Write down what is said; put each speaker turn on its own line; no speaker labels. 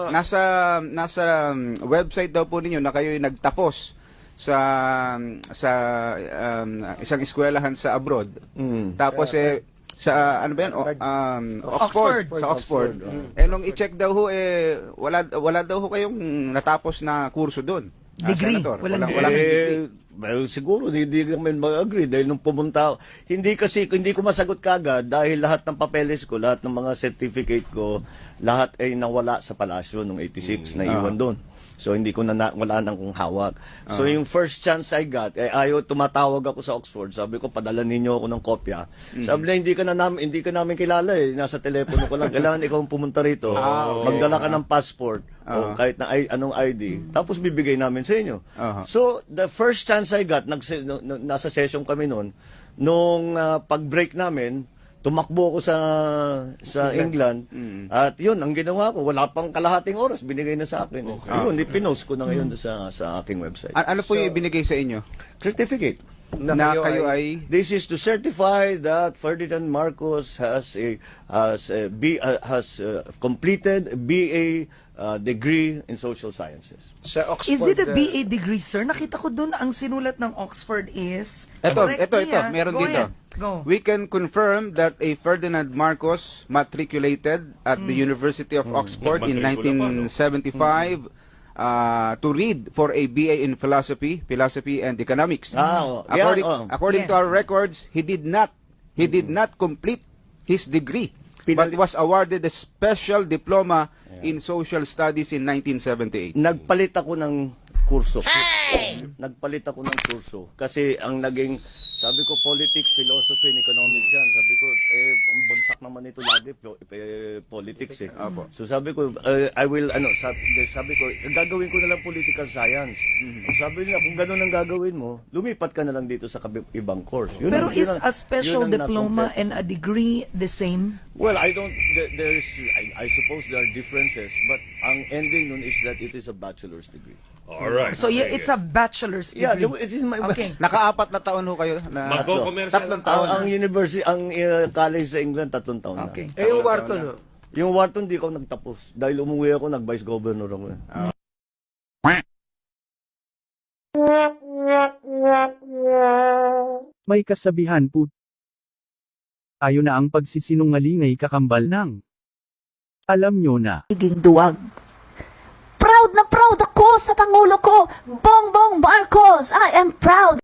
Nasa website daw po ninyo na kayo nagtapos sa isang eskwelahan sa abroad. Tapos sa ano ba yan? Oxford. Sa Oxford. Nung i-check daw ho wala daw ho kayong natapos na kurso doon.
Degree.
Senator.
Walang
Walang degree.
Well, siguro hindi kami mag-agree dahil nung pumunta hindi ko masagot kagad dahil lahat ng papeles ko, lahat ng mga certificate ko, lahat ay nawala sa palasyo nung 86 na iwan doon. So hindi ko wala nang kung hawak. So yung first chance I got, tumatawag ako sa Oxford. Sabi ko, padala ninyo ako ng kopya. Sabi nila, hindi ka namin kilala eh. Nasa telepono ko lang. Kailangan ikaw pumunta rito. Magdala ka ng passport o kahit na anong ID. Tapos bibigay namin sa inyo. So the first chance I got, nasa session kami noon, nung pag-break namin, tumakbo ako sa England at yun, ang ginawa ko, wala pang kalahating oras, binigay na sa akin. Yun, pinost ko na ngayon sa aking website.
Ano po yung ibinigay sa inyo?
Certificate.
Na kayo ay...
This is to certify that Ferdinand Marcos has completed a BA degree in social sciences.
Sa Oxford,
Is it a BA degree, sir? Nakita ko doon ang sinulat ng Oxford is...
Ito,
Correct me,
meron
Go
dito.
ahead. Go.
We can confirm that a Ferdinand Marcos matriculated at the University of Oxford in 1975 to read for a BA in philosophy and economics. According to our records, he did not complete his degree, but was awarded a special diploma in social studies in 1978.
Nagpalit ako ng kurso. Nagpalit ako ng kurso. Kasi ang naging, sabi ko, politics, philosophy, and economics yan. Sabi ko, ang bagsak naman ito lagi, politics eh. So sabi ko, sabi ko, gagawin ko na lang political science. Sabi nila, kung ganun ang gagawin mo, lumipat ka na lang dito sa ibang course.
Pero is a special diploma and a degree the same?
Well, I suppose there are differences, but ang ending nun is that it is a bachelor's degree.
Alright.
So it's a bachelor's degree.
Yeah, it is my
Okay.
Naka-4 na taon ho kayo na
Magko-commercial.
3 taon.
ang university, college sa England, 3 taon
Okay.
na.
Yung Wharton, no?
Yung Wharton, di ko nagtapos. Dahil umuwi ako, nag-vice governor ako.
May kasabihan po. Tayo na ang pagsisinungaling ay kakambal ng. Alam nyo na.
Duwag. Proud na proud ako sa Pangulo ko, Bongbong Marcos. I am proud.